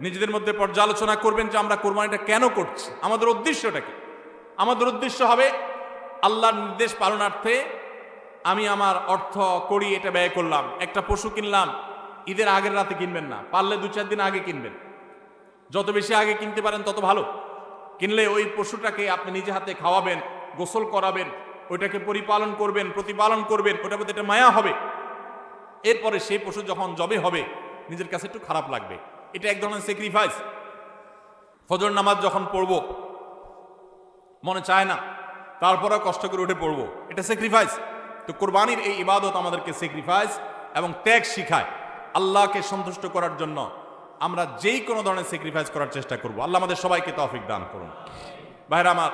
নিজেদের মধ্যে পর্যালোচনা করবেন যে আমরা কোরবানিটা কেন করছি, আমাদের উদ্দেশ্যটা কি। আমাদের উদ্দেশ্য হবে আল্লাহর নির্দেশ পালনার্থে আমি আমার অর্থ করি এটা ব্যয় করলাম। একটা পশু কিনলাম, ঈদের আগের রাতে কিনবেন না, পারলে 2-4 দিন আগে কিনবেন। যত বেশি আগে কিনতে পারেন তত ভালো। কিনলে ওই পশুটাকে আপনি নিজে হাতে খাওয়াবেন, গোসল করাবেন, ওইটাকে পরিপালন করবেন, প্রতিপালন করবেন, ওটার প্রতি একটা মায়া হবে। এরপরে সেই পশু যখন জবে হবে নিজের কাছে একটু খারাপ লাগবে, এটা এক ধরনের স্যাক্রিফাইস। ফজর নামাজ যখন পড়বো মনে চায় না, তারপরেও কষ্ট করে উঠে পড়বো, এটা স্যাক্রিফাইস। তো কোরবানির এই ইবাদত আমাদেরকে স্যাক্রিফাইস এবং ত্যাগ শিখায়। আল্লাহকে সন্তুষ্ট করার জন্য আমরা যেই কোনো ধরনের স্যাক্রিফাইস করার চেষ্টা করব। আল্লাহ আমাদের সবাইকে তৌফিক দান করুন। ভাইরা আমার,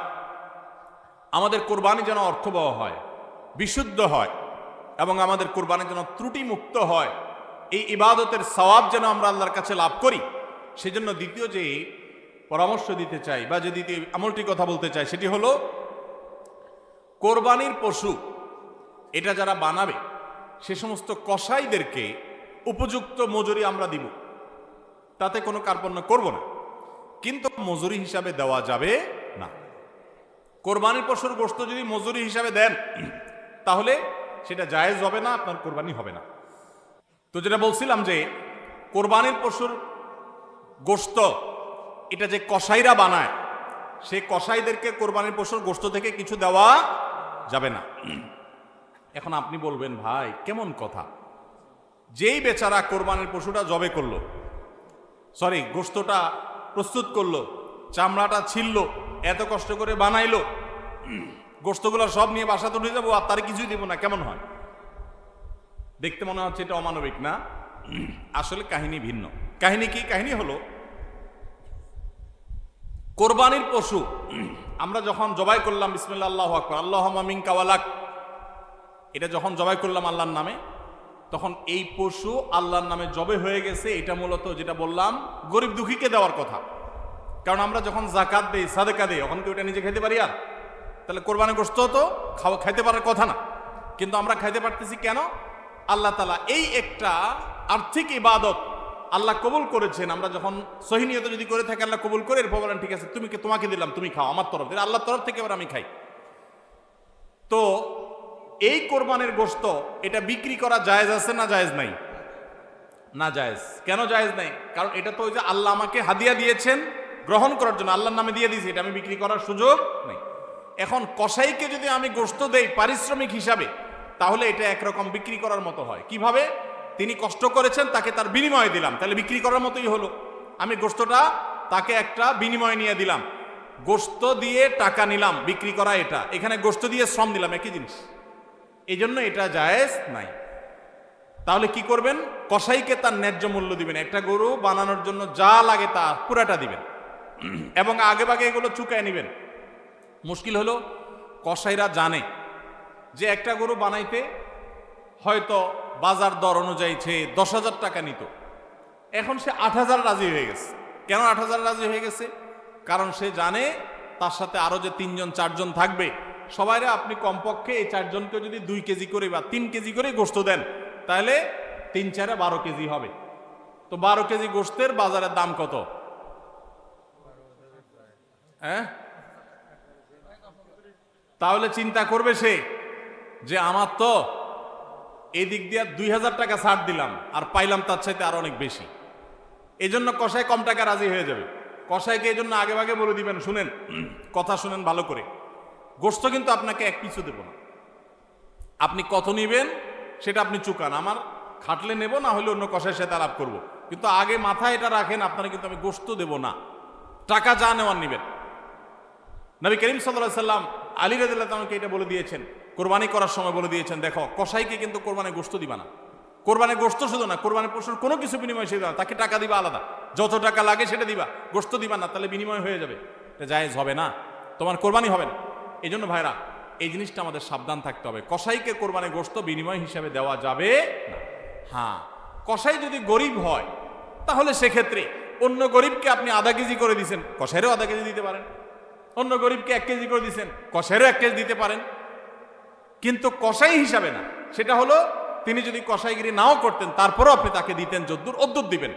আমাদের কোরবানি যেন অর্থবহ হয়, বিশুদ্ধ হয়, এবং আমাদের কোরবানি যেন ত্রুটি মুক্ত হয়, এই ইবাদতের সওয়াব যেন আমরা আল্লাহর কাছে লাভ করি। সেজন্য দ্বিতীয় যে পরামর্শ দিতে চাই বা যে দ্বিতীয় আমলটি কথা বলতে চাই সেটি হলো, কোরবানির পশু এটা যারা বানাবে সে সমস্ত কসাইদেরকে উপযুক্ত মজুরি আমরা দিব, তাতে কোনো কার্পণ্য করব না, কিন্তু মজুরি হিসাবে দেওয়া যাবে না। কোরবানির পশুর গোশত যদি মজুরি হিসাবে দেন তাহলে সেটা জায়েজ হবে না, আপনার কোরবানি হবে না। তো যেটা বলছিলাম যে কোরবানির পশুর গোশত এটা যে কসাইরা বানায়, সেই কসাইদেরকে কোরবানির পশুর গোশত থেকে কিছু দেওয়া যাবে না। এখন আপনি বলবেন, ভাই কেমন কথা, যেই বেচারা কোরবানির পশুটা জবে করলো, সরি গোশতটা প্রস্তুত করলো, চামড়াটা ছিললো, এত কষ্ট করে বানাইলো, গোশতগুলো সব নিয়ে বাসাতে উঠে যাবো আর তার কিছুই দিব না, কেমন হয়? দেখতে মনে হচ্ছে এটা অমানবিক না? আসলে কাহিনী ভিন্ন। কাহিনী কি? কাহিনী হলো, কোরবানির পশু আমরা যখন জবাই করলাম বিসমিল্লাহ আল্লাহু আকবার আল্লাহুম্মা মিনকা ওয়ালাক, এটা যখন জবাই করলাম আল্লাহর নামে, তখন এই পশু আল্লাহর নামে জবে হয়ে গেছে। এটা মূলত যেটা বললাম গরিব দুঃখীকে দেওয়ার কথা। কারণ আমরা যখন যাকাত দেই, সাদেকা দেই, তখন কি ওটা নিজে খেতে পারি? আর তাহলে কোরবানির গোশত তো খাইতে পারার কথা না, কিন্তু আমরা খাইতে পারতেছি কেন? আল্লাহ তাআলা এই একটা আর্থিক ইবাদত আল্লাহ কবুল করেছেন। আমরা যখন সহি নিয়তে যদি করে থাকি আল্লাহ কবুল করে, এরপর বলেন ঠিক আছে তোমাকে দিলাম, তুমি খাও আমার তরফ থেকে, আল্লাহর তরফ থেকে এবার আমি খাই। তো এই কোরবানির গোশত এটা বিক্রি করা জায়েজ আছে না জায়েজ নাই? না জায়েজ। কেন জায়েজ নাই? কারণ এটা তো ওই যে আল্লাহ আমাকে হাদিয়া দিয়েছেন গ্রহণ করার জন্য, আল্লাহর নামে দিয়ে দিয়েছি, এটা আমি বিক্রি করার সুযোগ নেই। এখন কসাইকে যদি আমি গোশত দেই পারিশ্রমিক হিসাবে, তাহলে এটা একরকম বিক্রি করার মতো হয়। কিভাবে? তিনি কষ্ট করেছেন, তাকে তার বিনিময়ে দিলাম, তাহলে বিক্রি করার মতোই হলো। আমি গোশতটা তাকে একটা বিনিময় নিয়ে দিলাম, গোশত দিয়ে টাকা নিলাম, বিক্রি করা এটা, এখানে গোশত দিয়ে শ্রম দিলাম, একই জিনিস। এই জন্য এটা জায়েজ নাই। তাহলে কি করবেন? কসাইকে তার ন্যায্য মূল্য দিবেন, একটা গরু বানানোর জন্য যা লাগে তা পুরাটা দিবেন, এবং আগে ভাগে এগুলো চুকায় নিবেন। মুশকিল হলো কসাইরা জানে যে একটা গরু বানাইতে হয়তো বাজার দর অনুযায়ী সে 10,000 টাকা নিত, এখন সে 8,000 রাজি হয়ে গেছে। কেন 8,000 রাজি হয়ে গেছে? কারণ সে জানে তার সাথে আরো যে 3-4 জন থাকবে, সবাইরা আপনি কমপক্ষে এই 4 জনকে যদি 2 কেজি করে বা 3 কেজি করে গোশত দেন, তাহলে 3-4 12 কেজি হবে। তো 12 কেজি গোশতের বাজারের দাম কত? হ্যাঁ, তাহলে চিন্তা করবে সে যে আমার তো এই দিক দিয়ে 2,000 টাকা ছাড় দিলাম আর পাইলাম তার চাইতে আরো অনেক বেশি। এই জন্য কসাই কম টাকা রাজি হয়ে যাবে। কসাইকে এই জন্য আগে ভাগে বলে দিবেন, শুনেন, কথা শুনেন ভালো করে, গোশত কিন্তু আপনাকে এক পিছু দেব না, আপনি কত নিবেন সেটা আপনি চুকান, আমার খাটলে নেব, না হলে অন্য কসাইয়ের সাথে আলাপ করব, কিন্তু আগে মাথায় এটা রাখেন, আপনারা কিন্তু আমি গোশত দেব না, টাকা যা নেওয়ার নিবেন। নবী করিম সাল্লাল্লাহু আলাইহি সাল্লাম আলী রাদিয়াল্লাহু তাআলাকে এটা বলে দিয়েছেন, কোরবানি করার সময় বলে দিয়েছেন, দেখো কসাইকে কিন্তু কোরবানি গোশত দিবা না, কোরবানি গোশত শুধু না, কোরবানি পশুর কোনো কিছু বিনিময় সে দিবা না, তাকে টাকা দিবা আলাদা, যত টাকা লাগে সেটা দিবা, গোশত দিবা না, তাহলে বিনিময় হয়ে যাবে, এটা জায়েজ হবে না, তোমার কোরবানি হবে না। এই জন্য ভাইরা এই জিনিসটা আমাদের সাবধান থাকতে হবে, কসাইকে কোরবানি গোশত বিনিময় হিসাবে দেওয়া যাবে না। হ্যাঁ, কসাই যদি গরিব হয় তাহলে সেক্ষেত্রে অন্য গরিবকে আপনি আধা কেজি করে দিচ্ছেন, কসাইরও আধা কেজি দিতে পারেন, অন্য গরিবকে 1 কেজি করে দিচ্ছেন, কসাইরও 1 কেজি দিতে পারেন, কিন্তু কসাই হিসাবে না। সেটা হলো তিনি যদি কসাইগিরি নাও করতেন তারপরও আপনি তাকে দিতেন যদ্দুর অদ্দুর দিবেন,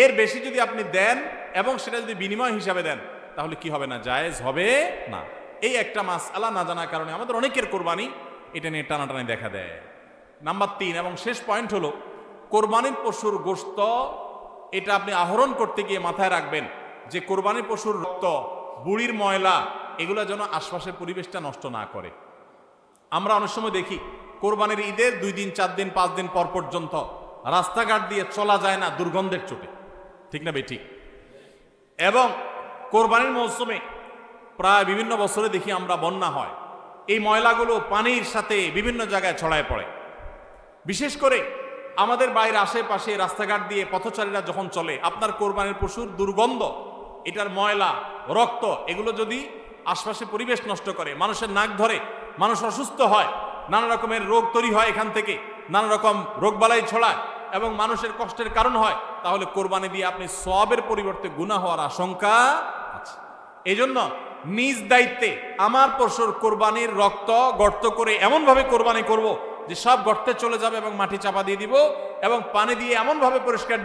এর বেশি যদি আপনি দেন এবং সেটা যদি বিনিময় হিসাবে দেন তাহলে কি হবে না, জায়েজ হবে না। এই একটা মাসআলা না জানার কারণে আমাদের অনেকের কোরবানি এটা নিয়ে টানাটানি দেখা দেয়। নাম্বার 3 এবং শেষ পয়েন্ট হলো, কোরবানির পশুর গোশত এটা আপনি আহরণ করতে গিয়ে মাথায় রাখবেন যে কোরবানির পশুর রক্ত, বুড়ির ময়লা, এগুলো যেন আশপাশের পরিবেশটা নষ্ট না করে। আমরা অনেক সময় দেখি কোরবানির ঈদের 2 দিন 4 দিন 5 দিন পর পর্যন্ত রাস্তাঘাট দিয়ে চলা যায় না দুর্গন্ধের চোটে, ঠিক না বেঠিক? এবং কোরবানির মৌসুমে প্রায় বিভিন্ন বছরে দেখি আমরা বন্যা হয়, এই ময়লাগুলো পানির সাথে বিভিন্ন জায়গায় ছড়ায় পড়ে। বিশেষ করে আমাদের বাইরে আশেপাশে রাস্তাঘাট দিয়ে পথচারীরা যখন চলে, আপনার কোরবানির পশুর দুর্গন্ধ, এটার ময়লা, রক্ত, এগুলো যদি আশপাশে পরিবেশ নষ্ট করে, মানুষের নাক ধরে, মানুষ অসুস্থ হয়, নানা রকমের রোগ তৈরি হয়, এখান থেকে নানা রকম রোগবালাই ছড়ায় এবং মানুষের কষ্টের কারণ হয়, তাহলে কোরবানি দিয়ে আপনি সওয়াবের পরিবর্তে গুনাহ হওয়ার আশঙ্কা আছে। এই জন্য নিজ দায়িত্বে আমার পশুর কোরবানির রক্ত গর্ত করে এমনভাবে কোরবানি করব যে সব গর্তে চলে যাবে এবং মাটি চাপা দিয়ে দিব এবং পানি দিয়ে এমনভাবে পরিষ্কার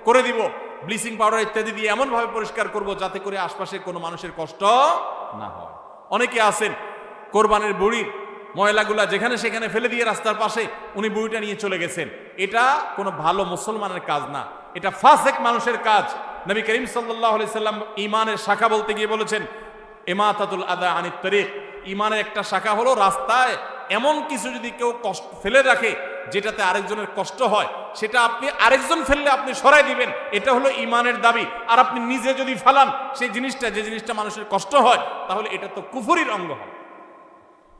করে দিব, ব্লিচিং পাউডার ইত্যাদি দিয়ে এমনভাবে পরিষ্কার করব যাতে করে আশপাশে কোনো মানুষের কষ্ট না হয়। অনেকে আছেন কোরবানির বুড়ির ময়লাগুলা যেখানে সেখানে ফেলে দিয়ে রাস্তার পাশে উনি বুড়িটা নিয়ে চলে গেছেন, এটা কোনো ভালো মুসলমানের কাজ না, এটা ফাসেক মানুষের কাজ। নবী করিম সাল্লাল্লাহু আলাইহি সাল্লাম ঈমানের শাখা বলতে গিয়ে বলেছেন, ইমাতাতুল আদা আনিত তরিক, ঈমানের একটা শাখা হলো রাস্তায় এমন কিছু যদি কেউ কষ্ট ফেলে রাখে যেটাতে আরেকজনের কষ্ট হয়, সেটা আপনি আরেকজন ফেললে আপনি সরাই দিবেন, এটা হলো ঈমানের দাবি। আর আপনি নিজে যদি ফালান সেই জিনিসটা, যে জিনিসটা মানুষের কষ্ট হয়, তাহলে এটা তো কুফরির অঙ্গ হয়।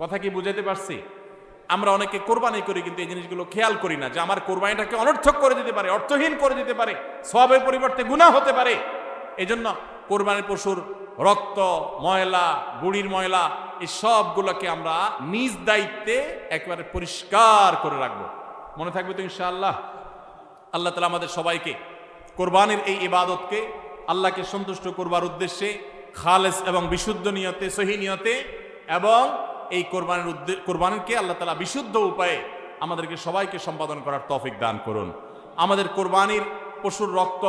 কথা কি বুঝাইতে পারছি? আমরা অনেকে কোরবানি করি কিন্তু এই জিনিসগুলো খেয়াল করি না যে আমার কোরবানিটাকে অনর্থক করে দিতে পারে, অর্থহীন করে দিতে পারে, সওয়াবের পরিবর্তে গুনাহ হতে পারে। এই জন্য কোরবানির পশুর রক্ত, ময়লা, বুড়ির ময়লা, এই সবগুলোকে আমরা নিজ দায়িত্বে একেবারে পরিষ্কার করে রাখবো। মনে থাকবে তো ইনশাআল্লাহ? আল্লাহ তাআলা আমাদের সবাইকে কোরবানির এই ইবাদতকে আল্লাহকে সন্তুষ্ট করবার উদ্দেশ্যে খালেস এবং বিশুদ্ধ নিয়তে, সহি নিয়তে, এবং এই কোরবানিকে আল্লাহ তাআলা বিশুদ্ধ উপায়ে আমাদেরকে সবাইকে সম্পাদন করার তৌফিক দান করুন। আমাদের কোরবানির পশুর রক্ত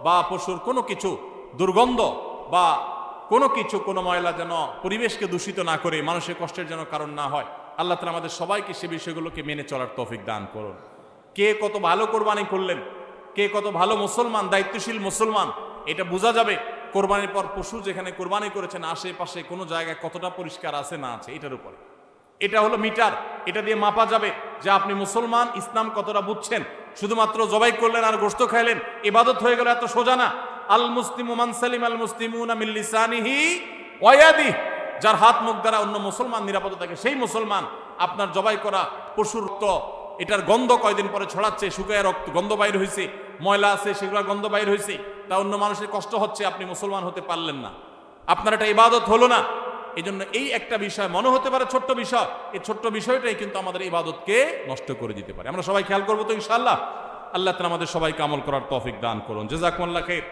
বা পশুর কোনো কিছু দুর্গন্ধ বা কোনো কিছু, কোনো ময়লা যেন পরিবেশকে দূষিত না করে, মানুষের কষ্টের যেন কারণ না হয়। আল্লাহ তাআলা আমাদের সবাইকে সে বিষয়গুলোকে মেনে চলার তৌফিক দান করুন। কে কত ভালো কোরবানি করলেন, কে কত ভালো মুসলমান, দায়িত্বশীল মুসলমান, এটা বোঝা যাবে কোরবানির পর পশু যেখানে কোরবানি করেছেন আশেপাশে কোনো জায়গায় কতটা পরিষ্কার আছে না আছে, এটার উপরে। এটা হলো মিটার, এটা দিয়ে মাপা যাবে যে আপনি মুসলমান, ইসলাম কতটা বুঝছেন। শুধুমাত্র জবাই করলেন আর গোশত খাইলেন, ইবাদত হয়ে গেল, এত সোজা না। আল মুসলিমু মান সালিম আল মুসলিমুনা মিন লিসানিহি ওয়া ইয়াদিহি, যার হাত মুখ দ্বারা অন্য মুসলমান নিরাপদ থাকে, সেই মুসলমান। আপনার জবাই করা পশুর রক্ত, এটার গন্ধ কয়দিন পরে ছড়াচ্ছে, শুকায় রক্ত গন্ধ বাইর হয়েছে, ময়লা আছে সেগুলো গন্ধ বাইর হয়েছে, তা অন্য মানুষের কষ্ট হচ্ছে, আপনি মুসলমান হতে পারলেন না, আপনার এটা ইবাদত হলো না। এই জন্য এই একটা বিষয় মনে হতে পারে ছোট্ট বিষয়, এই ছোট্ট বিষয়টাই কিন্তু আমাদের ইবাদতকে নষ্ট করে দিতে পারে। আমরা সবাই খেয়াল করবো তো ইনশাআল্লাহ। আল্লাহ তাআলা আমাদের সবাইকে আমল করার তৌফিক দান করুন। জাযাকুমুল্লাহ খাইর।